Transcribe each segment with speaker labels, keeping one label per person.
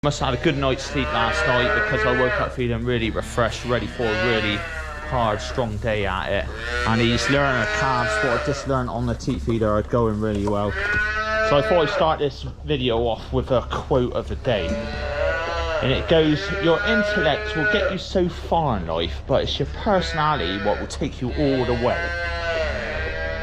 Speaker 1: Must have had a good night's sleep last night because I woke up feeling really refreshed, ready for a really hard, strong day at it. And these learner calves, what I just learned on the teat feeder, are going really well. So I thought I'd start this video off with a quote of the day. And it goes, your intellect will get you so far in life, but it's your personality what will take you all the way.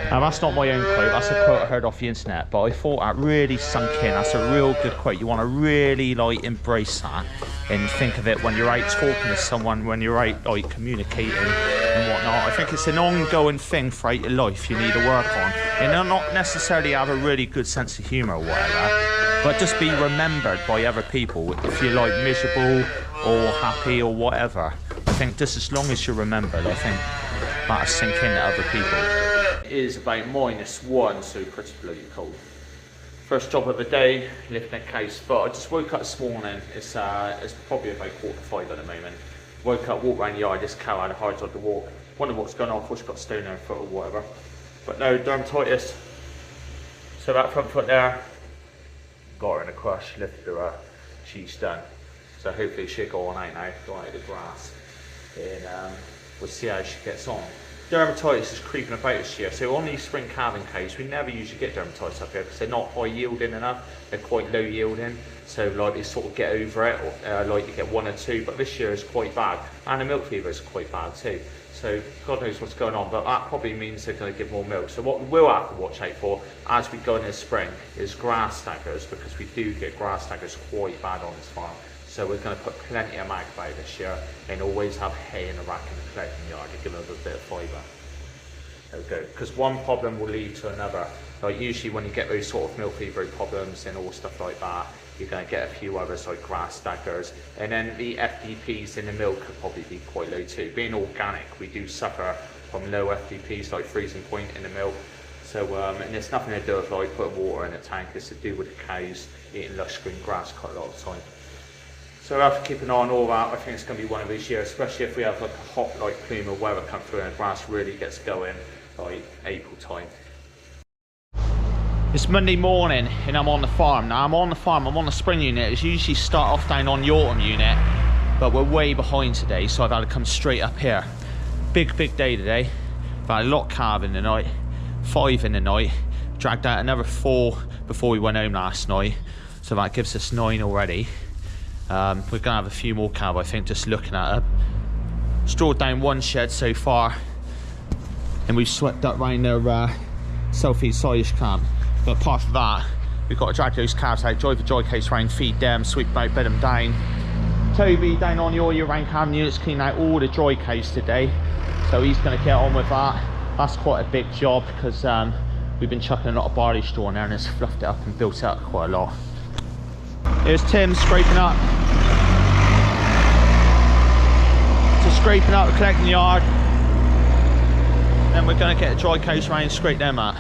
Speaker 1: Now that's not my own quote, that's a quote I heard off the internet, but I thought that really sunk in. That's a real good quote. You want to really like embrace that and think of it when you're out talking to someone, when you're out like communicating and whatnot. I think it's an ongoing thing throughout your life you need to work on. And not necessarily have a really good sense of humour or whatever, but just be remembered by other people if you're like miserable or happy or whatever. I think just as long as you're remembered, I think that'll sink into other people. It is about -1, so pretty bloody cold. First job of the day, lifting a case. But I just woke up this morning. It's probably about 4:45 at the moment. Woke up, walked around the yard. This cow had a hard job to walk. Wonder what's going on. Thought she got a stone in her foot or whatever. But no, dermatitis. So that front foot there, got her in a crush, lifted her up. She's done. So hopefully she'll go on out now, go out of the grass, and we'll see how she gets on. Dermatitis is creeping about this year, so on these spring calving cows we never usually get dermatitis up here because they're not high yielding enough, they're quite low yielding, so like they sort of get over it, or like you get 1 or 2, but this year is quite bad, and the milk fever is quite bad too, so God knows what's going on, but that probably means they're going to give more milk. So what we will have to watch out for as we go in the spring is grass staggers, because we do get grass staggers quite bad on this farm. So we're going to put plenty of mag about this year and always have hay in the rack in the collecting yard to give them a bit of fibre. There we go. Because one problem will lead to another. Like usually when you get those sort of milk fever problems and all stuff like that, you're going to get a few others like grass staggers. And then the FDPs in the milk could probably be quite low too. Being organic, we do suffer from low FDPs like freezing point in the milk. So, and it's nothing to do with like putting water in a tank, it's to do with the cows eating lush green grass quite a lot of the time. So we'll have to keep an eye on all that. I think it's going to be one of these years, especially if we have like a hot like plume of weather come through and the grass really gets going like April time. It's Monday morning and I'm on the farm. Now I'm on the spring unit. It's usually start off down on the autumn unit, but we're way behind today, so I've had to come straight up here. Big day today. I've had a lot of calving tonight, 5 in the night, dragged out another 4 before we went home last night, so that gives us 9 already. We're going to have a few more calves, I think, just looking at them. Strawed down 1 shed so far, and we've swept up round their self-feed silage camp. But apart from that, we've got to drag those calves out, drive the dry case round, feed them, sweep them out, bed them down. Toby down on the all year round calving units, clean out all the dry cows today, so he's going to get on with that. That's quite a big job because we've been chucking a lot of barley straw in there and it's fluffed it up and built it up quite a lot. Here's Tim scraping up. Just scraping up the collecting yard. Then we're going to get a dry coast round and scrape them out.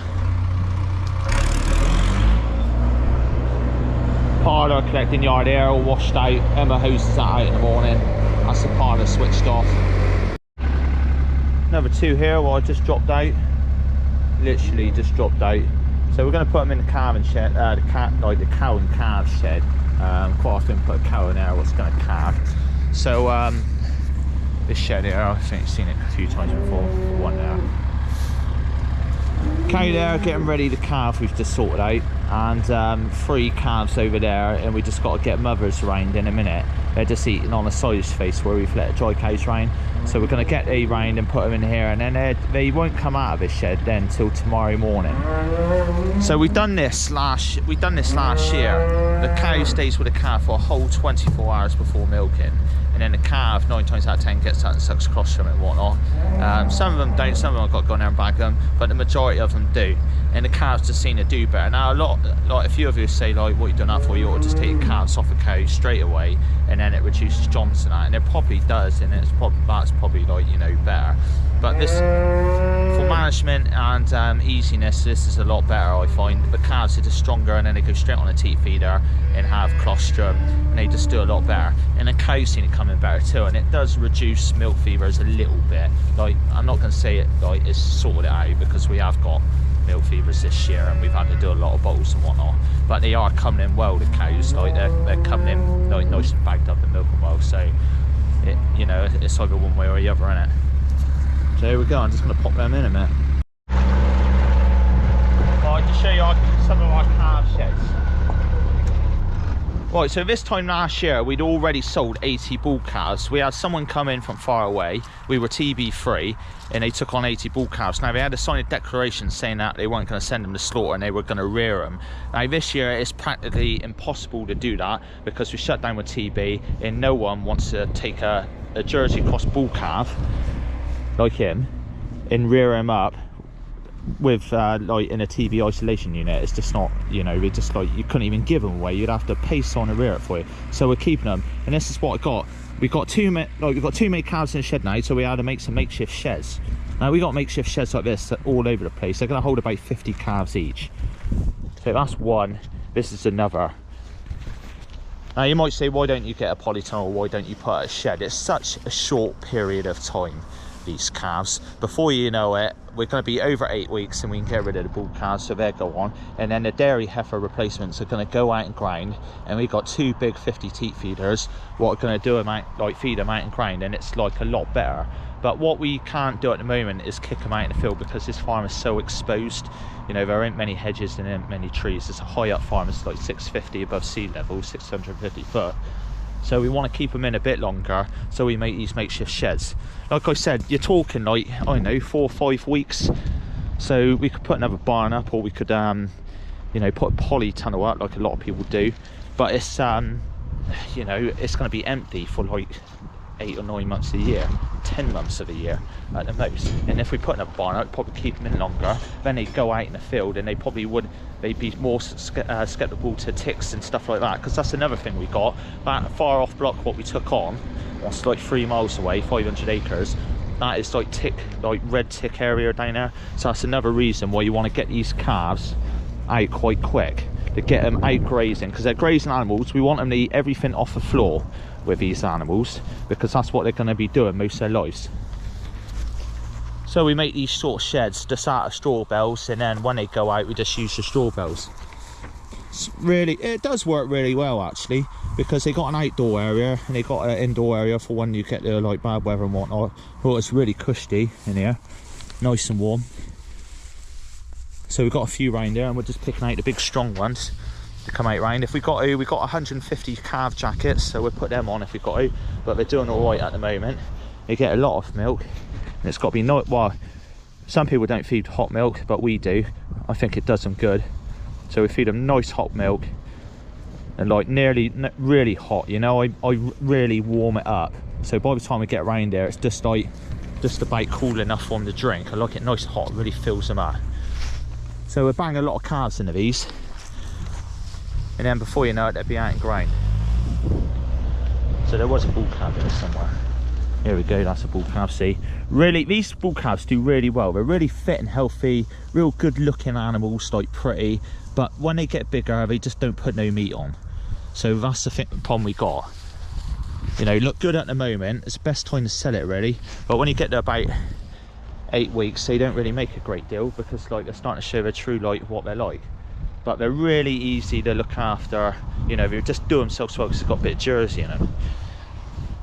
Speaker 1: Parlour collecting yard here, all washed out. Emma hoses that out in the morning. That's the parlour switched off. Another 2 here while I just dropped out. Literally just dropped out. So we're going to put them in the calving shed, the cow and calf shed. Quite often put a cow in there what's going to calve. So this shed here, I think you've seen it a few times before. 1 there. Cow there getting ready to calve, we've just sorted out, and 3 calves over there, and we just got to get mothers round in a minute. They're just eating on a silage space where we've let dry cows round. So we're going to get a round and put them in here, and then they won't come out of this shed then until tomorrow morning. So we've done this last year. The cow stays with the calf for a whole 24 hours before milking, and then the calf 9 times out of 10 gets out and sucks colostrum and whatnot. Some of them don't, some of them have got to go in there and bag them, but the majority of them do, and the calves just seem to do better. Now a few of you say like, what are you doing that for? You ought to just take the calves off the cow straight away, and then it reduces Johnson out, and it probably does, and that's probably like, you know, better. But this, for management and easiness, this is a lot better, I find. The calves are just stronger, and then they go straight on a teat feeder and have colostrum, and they just do a lot better. And the cows seem to come in better too, and it does reduce milk fevers a little bit. Like, I'm not going to say it like it's sorted out, because we have got milk fevers this year, and we've had to do a lot of bottles and whatnot. But they are coming in well, the cows. Like they're coming in like nice and bagged up and milking well. So it, you know, it's either one way or the other, innit? So here we go. I'm just gonna pop them in a minute. Right, to show you some of our calf sheds. Right, so this time last year we'd already sold 80 bull calves. We had someone come in from far away, we were TB free, and they took on 80 bull calves. Now they had to sign a declaration saying that they weren't going to send them to slaughter and they were going to rear them. Now this year it's practically impossible to do that because we shut down with TB, and no one wants to take a Jersey cross bull calf like him and rear him up with like in a TB isolation unit. It's just not, you know, we just like, you couldn't even give them away. You'd have to pay someone to rear it for you. So we're keeping them, and this is what I got. We've got too many calves in the shed now, so we had to make some makeshift sheds. Now we got makeshift sheds like this all over the place. They're going to hold about 50 calves each. So that's one. This is another. Now you might say, why don't you get a polytunnel, or why don't you put a shed? It's such a short period of time, these calves. Before you know it, we're going to be over 8 weeks and we can get rid of the bull calves, so they'll go on, and then the dairy heifer replacements are going to go out and grind, and we've got 2 big 50 teat feeders what are going to do them out, like feed them out and grind, and it's like a lot better. But what we can't do at the moment is kick them out in the field because this farm is so exposed. You know, there aren't many hedges and there aren't many trees. It's a high up farm. It's like 650 above sea level, 650 foot. So we want to keep them in a bit longer, so we make these makeshift sheds. Like I said, you're talking like, I don't know, 4 or 5 weeks. So we could put another barn up, or we could you know, put a polytunnel up like a lot of people do. But it's you know, it's going to be empty for like 8 or 9 months a year, 10 months of the year at the most. And if we put another barn out, probably keep them in longer, then they go out in the field, and they'd be more skeptical to ticks and stuff like that, because that's another thing we got. That far off block what we took on, that's like 3 miles away, 500 acres, that is like red tick area down there. So that's another reason why you want to get these calves out quite quick, to get them out grazing, because they're grazing animals. We want them to eat everything off the floor with these animals, because that's what they're going to be doing most of their lives. So we make these sort of sheds just out of straw bales, and then when they go out we just use the straw bales. It does work really well actually, because they got an outdoor area and they got an indoor area for when you get the like bad weather and whatnot. Well, it's really cushy in here, nice and warm. So we've got a few round there, and we're just picking out the big strong ones to come out round. If we got 150 calf jackets, so we'll put them on if we got to, but they're doing all right at the moment. They get a lot of milk, and it's got to be well, some people don't feed hot milk, but we do. I think it does them good. So we feed them nice hot milk, and like really hot, you know. I really warm it up, so by the time we get around there it's just about cool enough for them to drink. I like it nice hot, really fills them up. So we're banging a lot of calves into these, and then before you know it, they'll be out and grind. So there was a bull calf there somewhere. Here we go, that's a bull calf. See, really, these bull calves do really well. They're really fit and healthy, real good looking animals, like pretty. But when they get bigger, they just don't put no meat on. So that's the problem we got. You know, look good at the moment. It's the best time to sell it really. But when you get to about 8 weeks, they don't really make a great deal, because like they're starting to show their true like what they're like. But they're really easy to look after. You know, they just do themselves well because they've got a bit of Jersey in them.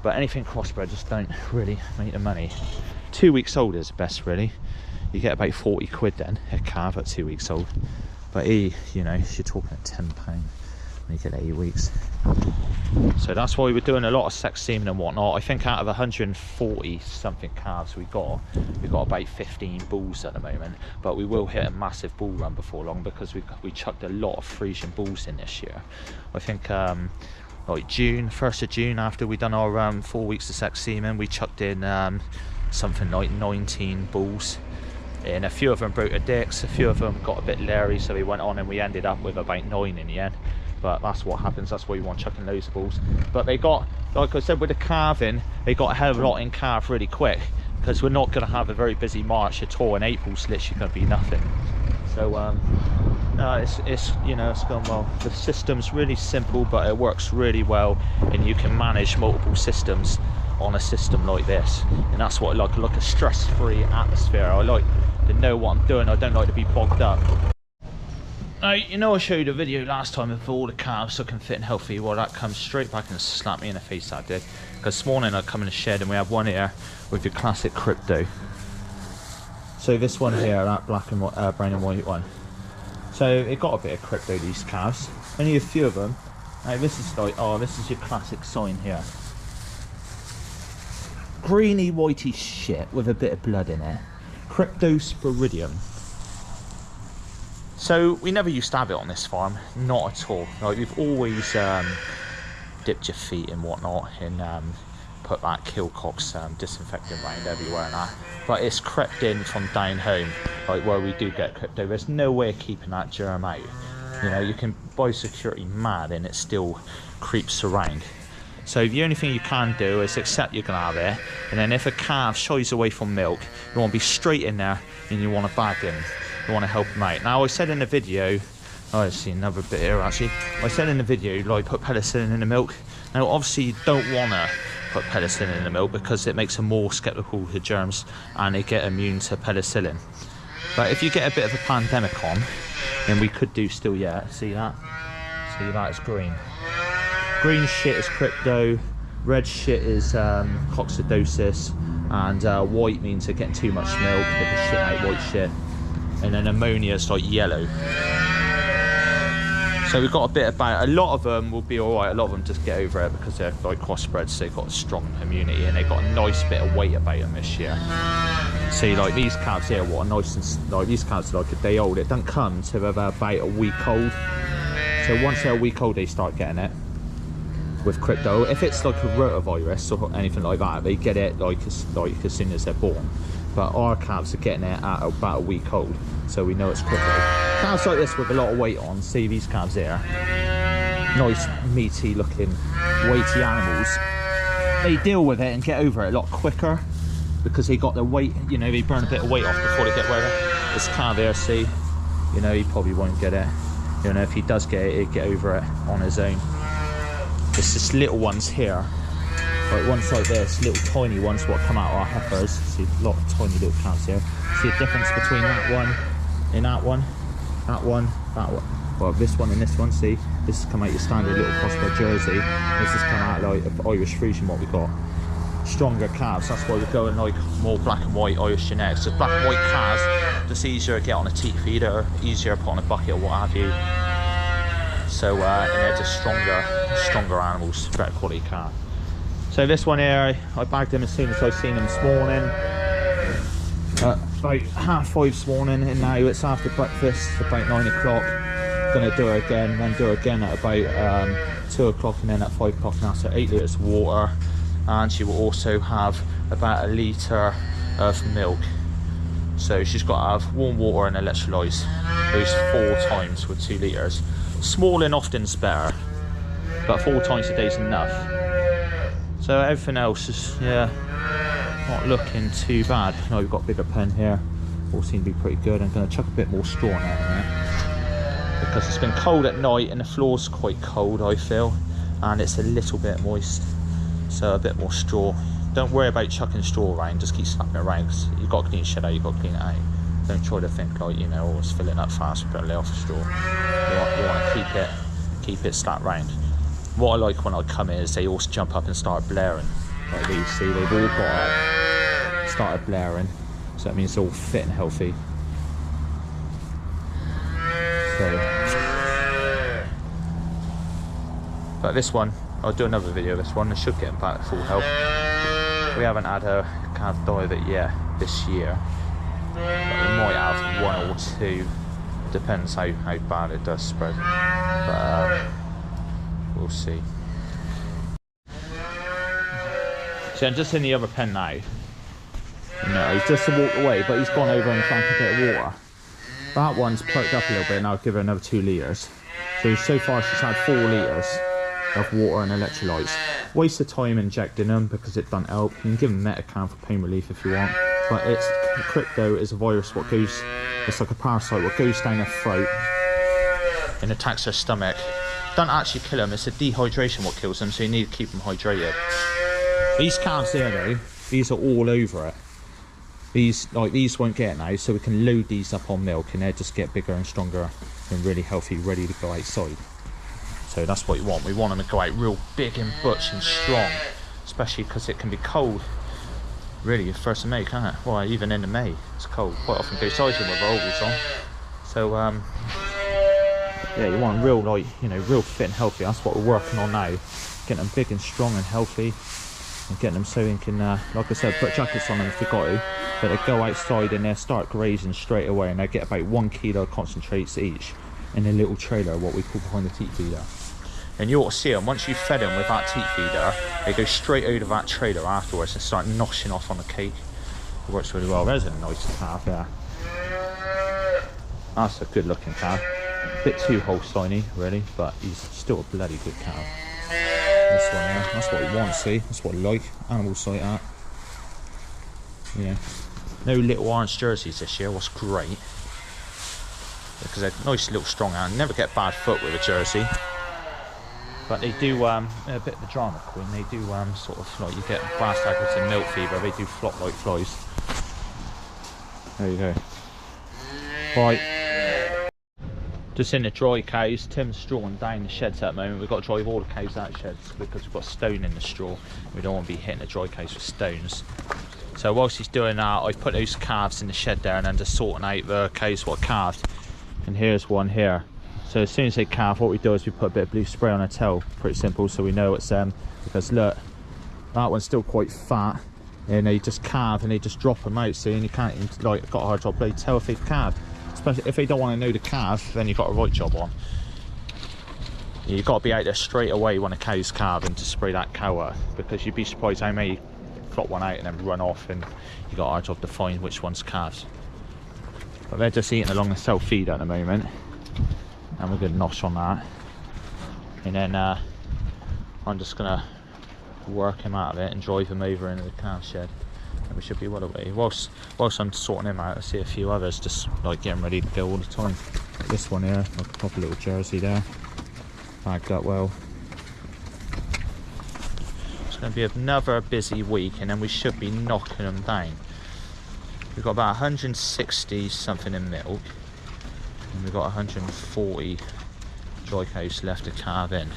Speaker 1: But anything crossbred just don't really make the money. 2 weeks old is the best really. You get about 40 quid then a calf at 2 weeks old. But you know, you're talking at £10 when you get 8 weeks. So that's why we're doing a lot of sex semen and whatnot. I think out of 140 something calves we've got about 15 bulls at the moment. But we will hit a massive bull run before long, because we chucked a lot of Frisian bulls in this year. I think like June, 1st of June, after we done our 4 weeks of sex semen, we chucked in something like 19 bulls, and a few of them broke their dicks, a few of them got a bit leery, so we went on and we ended up with about 9 in the end. But that's what happens, that's why you want chucking loads of bulls. But they got, like I said, with the calving, they got a hell of a lot in calf really quick, because we're not going to have a very busy March at all, and April's literally going to be nothing. So it's you know, it's going well. The system's really simple, but it works really well, and you can manage multiple systems on a system like this, and that's what I like a stress-free atmosphere. I like to know what I'm doing. I don't like to be bogged up. Now, you know I showed you the video last time of all the calves looking fit and healthy. Well, that comes straight back and slapped me in the face, that did. Because this morning I come in the shed and we have one here with your classic crypto. So this one here, that black and white, brown and white one. So it got a bit of crypto, these calves. Only a few of them. Now this is like, oh, this is your classic sign here. Greeny whitey shit with a bit of blood in it. Cryptosporidium. So we never used to have it on this farm, not at all. Like, we've always dipped your feet and whatnot and put that Killcox disinfectant around everywhere and that. But it's crept in from down home, like where we do get crypto. There's no way of keeping that germ out. You know, you can buy security mad and it still creeps around. So the only thing you can do is accept you're going to have it, and then if a calf shies away from milk, you want to be straight in there and you want to bag him. You want to help him out. Now I said in the video, oh, I see another bit here actually. I said in the video, like, put penicillin in the milk. Now obviously you don't want to put penicillin in the milk because it makes them more skeptical to germs and they get immune to penicillin. But if you get a bit of a pandemic on, then we could do still, yeah, see that? See that, it's green. Green shit is crypto, red shit is coccidosis, and white means they're getting too much milk, they're just shitting out white shit. And then ammonia is like yellow. So we've got a bit about, a lot of them will be alright, a lot of them just get over it because they're like crossbreds, so they've got a strong immunity and they've got a nice bit of weight about them this year. See, like these calves here, what a nice, and like these calves are like a day old. It doesn't come to about a week old. So once they're a week old, they start getting it with crypto. If it's like a rotavirus or anything like that, they get it like as soon as they're born. But our calves are getting it at about a week old, so we know it's crypto. Calves like this with a lot of weight on, see these calves here, nice meaty looking weighty animals, they deal with it and get over it a lot quicker because they got their weight, you know, they burn a bit of weight off before they get over it. This calf there, see, you know, he probably won't get it. You know, if he does get it, he'll get over it on his own. It's just little ones here. Like ones like this, little tiny ones what come out of our heifers. See a lot of tiny little calves here. See a difference between that one and that one, that one, that one. Well, this one and this one, see, this has come out your standard little crossbred Jersey. This has come out like Irish Frisian what we got. Stronger calves, that's why we're going like more black and white Irish genetics. So black and white calves, just easier to get on a teat feeder, easier to put on a bucket or what have you. So and they're just stronger animals, better quality calf. So this one here, I bagged him as soon as I seen him this morning. About 5:30 this morning, and now it's after breakfast, about 9 o'clock. Gonna do her again, then do her again at about 2 o'clock, and then at 5 o'clock now. So 8 litres of water, and she will also have about 1 litre of milk. So she's got to have warm water and electrolytes, those 4 times with 2 litres. Small and often's better, but 4 times a day is enough. So everything else is, yeah, not looking too bad. No, we've got a bigger pen here. All seem to be pretty good. I'm going to chuck a bit more straw in there because it's been cold at night and the floor's quite cold, I feel, and it's a little bit moist. So a bit more straw. Don't worry about chucking straw around. Just keep slapping it around because you've got to clean shit out. You've got to clean it out. Don't try to think like, you know, oh, it's filling up fast. We've got to lay off the straw. You want to keep it slapped round. What I like when I come in is they all jump up and start blaring. Like these, see, they've all got up, started blaring. So that means it's all fit and healthy. So, but this one, I'll do another video of this one. I should get them back to full health. We haven't had a calf die of it yet this year. But we might have 1 or 2. Depends how bad it does spread. But we'll see. So I'm just in the other pen now. No, he's just walked away, but he's gone over and drank a bit of water. That one's perked up a little bit, and I'll give her another 2 litres. So far she's had 4 litres of water and electrolytes. Waste of time injecting them because it doesn't help. You can give them Metacam for pain relief if you want. But it's crypto is a virus what goes, it's like a parasite what goes down her throat and attacks her stomach. Doesn't actually kill them, it's a dehydration what kills them, so you need to keep them hydrated. These calves here though, these are all over it. These won't get it now, so we can load these up on milk and they'll just get bigger and stronger and really healthy, ready to go outside. So that's what you want. We want them to go out real big and butch and strong, especially because it can be cold. Really, 1st of May, can't it? Well, even in the May, it's cold. Quite often go sizing with ovals on. So yeah, you want them real, like, you know, real fit and healthy. That's what we're working on now. Getting them big and strong and healthy, and getting them so we can, like I said, put jackets on them if we got to. But they go outside and they start grazing straight away, and they get about 1 kilo concentrates each in a little trailer, what we call behind the teat feeder. And you ought to see them, once you've fed them with that teat feeder, they go straight out of that trailer afterwards and start noshing off on the cake. It works really well. There's a nice calf there. That's a good looking calf. A bit too Holsteiny really, but he's still a bloody good calf. This one here, that's what we want, see? That's what we like, animals like that. Yeah. No little orange jerseys this year, what's great. Because they're nice little strong animals. Never get bad foot with a jersey. But they do, a bit of the drama queen, they do sort of like, you get brass tackles and milk fever, they do flop like flies. There you go. Right. Just in the dry cows, Tim's strawing down the sheds at the moment. We've got to drive all the cows out of sheds because we've got stone in the straw. We don't want to be hitting the dry cows with stones. So whilst he's doing that, I've put those calves in the shed there and then just sorting out the cows what calved. And here's one here. So as soon as they calve, what we do is we put a bit of blue spray on their tail. Pretty simple, so we know it's them. Because look, that one's still quite fat, and they just calve and they just drop them out. See, and you can't even, like, got a hard job. They tell if they've calved. Especially if they don't want to know the calf, then you've got a right job on. You've got to be out there straight away when a cow's calving to spray that cow out, because you'd be surprised how many flop one out and then run off, and you got a hard job to find which one's calves. But they're just eating along the self feed at the moment. And we're going to nosh on that, and then I'm just going to work him out of it and drive him over into the calf shed, and we should be well away. Whilst I'm sorting him out, I see a few others just like getting ready to go all the time. Like this one here, like a proper little jersey there, bagged up well. It's going to be another busy week, and then we should be knocking them down. We've got about 160 something in milk. And we've got 140 dry cows left to calve in.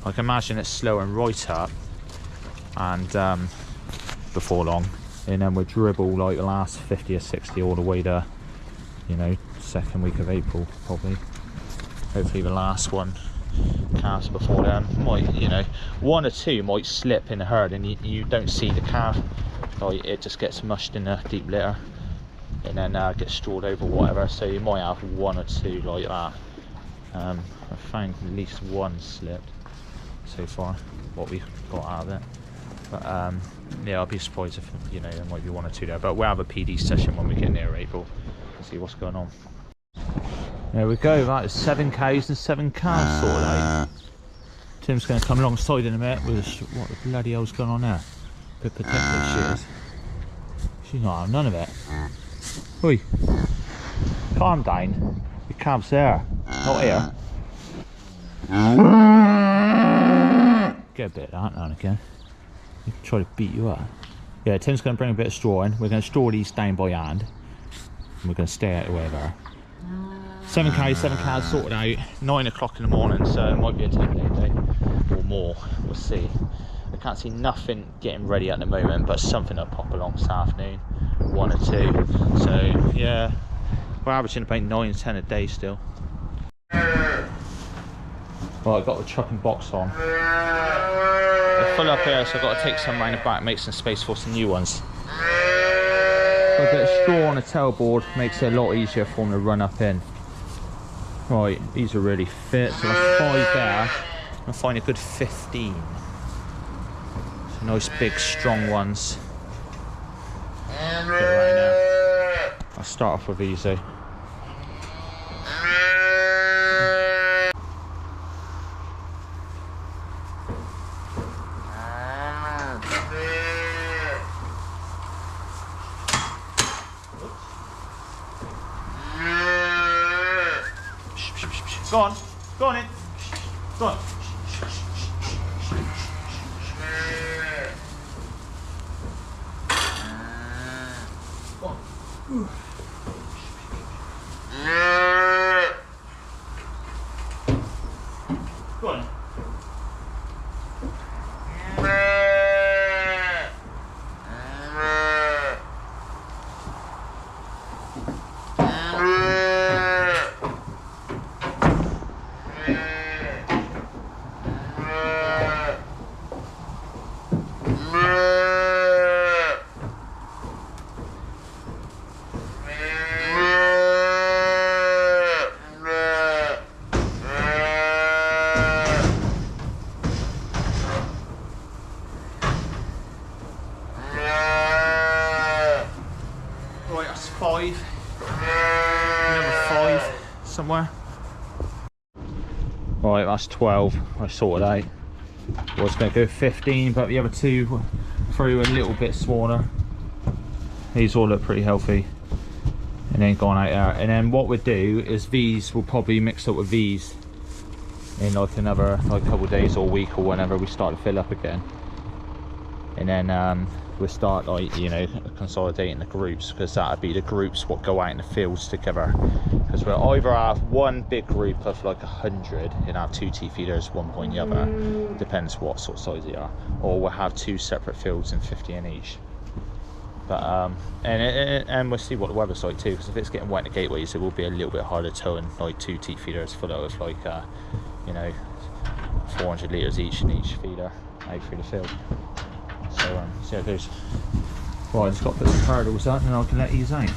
Speaker 1: I can imagine it's slowing right up, and before long, and then we'll dribble like the last 50 or 60 all the way to, you know, 2nd week of April probably. Hopefully the last one calves before then. Might, you know, 1 or 2 might slip in the herd and you don't see the calf. Like, it just gets mushed in a deep litter and then gets strawed over, whatever. So you might have 1 or 2 like that. I found at least 1 slipped so far, what we've got out of it. But yeah, I'll be surprised if, you know, there might be 1 or 2 there. But we'll have a PD session when we get near April and see what's going on. There we go, that is 7 cows and 7 calves sorted out. Tim's going to come alongside in a minute with what the bloody hell's going on there. Bit protective she is. She's not having none of it. Oi, calm down. The calf's there, not here. Get a bit of that now and again. Try to beat you up. Yeah, Tim's going to bring a bit of straw in. We're going to straw these down by hand, and we're going to stay out of the way there. 7 cows, 7 calves sorted out. 9 o'clock in the morning, so it might be a 10-day day or more. We'll see. I can't see nothing getting ready at the moment, but something will pop along this afternoon, 1 or 2. So yeah, we're averaging about 9 to 10 a day still. Well, I've got the truck and box on. They're full up here, so I've got to take some around the back, make some space for some new ones. Got a bit of straw on the tailboard, makes it a lot easier for them to run up in. Right, these are really fit, so that's 5 there. I'll find a good 15. So nice big strong ones. Get right now. I'll start off with these though. Go on in, go on. 5. Another 5 somewhere. Right, that's 12. I sorted out. I was going to go 15, but the other 2 through a little bit smaller. These all look pretty healthy. And then gone out there. And then what we'll do is these will probably mix up with these in like another couple of days or a week or whenever we start to fill up again. And then we'll start like, you know, consolidating the groups, because that'll be the groups what go out in the fields together. Because we'll either have one big group of like 100 and have 2 teeth feeders, one point the other, depends what sort of size they are, or we'll have 2 separate fields and 50 in each. But and we'll see what the weather's like too, because if it's getting wet in the gateways, it will be a little bit harder towing like 2 teeth feeders full of like you know, 400 litres each in each feeder out through the field. So see how it goes. Right, I've just got to put some hurdles on and I can let these out.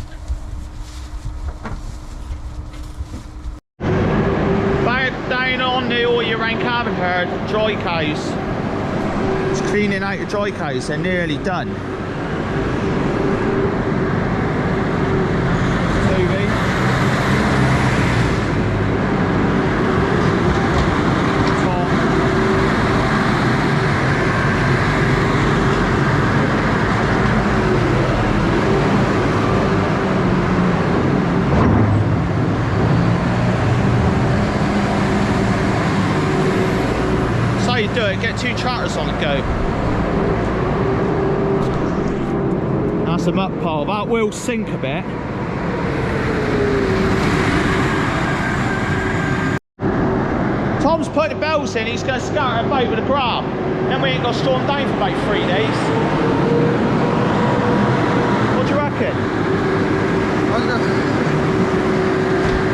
Speaker 1: Back down on the all year round calving herd, dry cows. It's cleaning out the dry cows, they're nearly done. Do it, get 2 tractors on the go. That's a muck pile, that will sink a bit. Tom's put the bells in, he's going to scatter about with a grab. Then we ain't got to storm down for about 3 days. What do you reckon?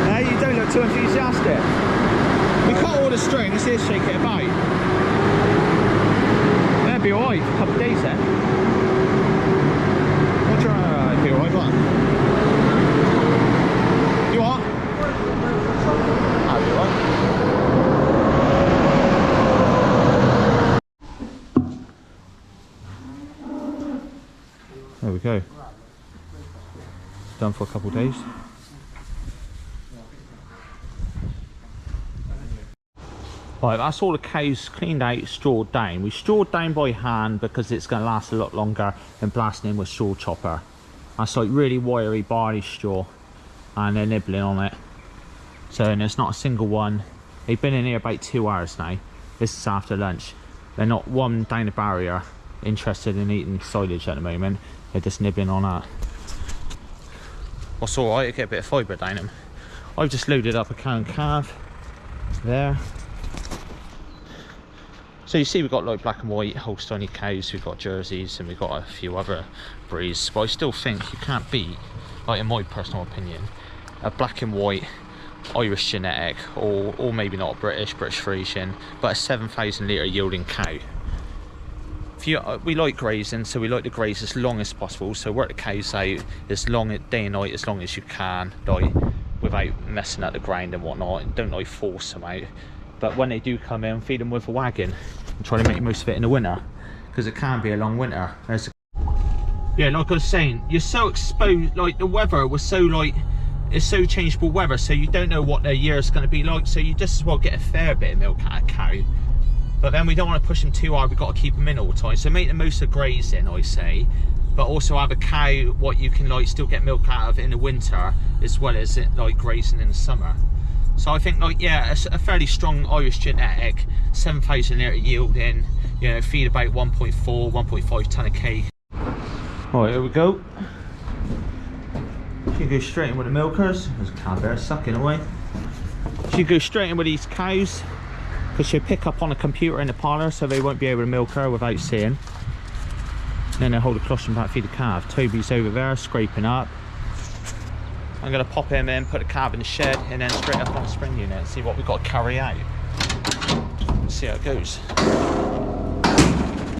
Speaker 1: Hey, you don't look too enthusiastic. We cut all the string, let's just shake it about. That'd be alright for a couple of days then. What do you want to be alright, what? You what? That'd be alright. There we go. Done for a couple of days. Right, that's all the cows cleaned out, strawed down. We strawed down by hand because it's going to last a lot longer than blasting in with straw chopper. That's like really wiry barley straw and they're nibbling on it. So, and there's not a single one. They've been in here about 2 hours now. This is after lunch. They're not one down the barrier interested in eating silage at the moment. They're just nibbling on that. What's alright, I get a bit of fibre down them. I've just loaded up a cow and calf there. So you see we've got like black and white Holstein cows, we've got Jerseys and we've got a few other breeds, but I still think you can't beat, like in my personal opinion, a black and white Irish genetic, or maybe not British Frisian, but a 7,000 litre yielding cow. We like grazing, so we like to graze as long as possible, so work the cows out as long, day and night, as long as you can, like without messing up the ground and whatnot, and don't like force them out. But when they do come in, feed them with a wagon and try to make the most of it in the winter, because it can be a long winter. Yeah, like I was saying, you're so exposed, like the weather was so like, it's so changeable weather, so you don't know what their year is going to be like, so you just as well get a fair bit of milk out of a cow. But then we don't want to push them too hard, we've got to keep them in all the time. So make the most of grazing, I say, but also have a cow what you can like still get milk out of in the winter, as well as it like grazing in the summer. So I think like, yeah, a fairly strong Irish genetic, 7,000 litre yielding, you know, feed about 1.4, 1.5 tonne of cake. Alright, here we go. She goes straight in with the milkers. There's a cow there sucking away. She goes straight in with these cows, because she'll pick up on a computer in the parlour, so they won't be able to milk her without seeing. Then they'll hold the colostrum back, feed the calf. Toby's over there scraping up. I'm going to pop him in, put the calf in the shed, and then straight up on the spring unit, see what we've got to carry out. See how it goes.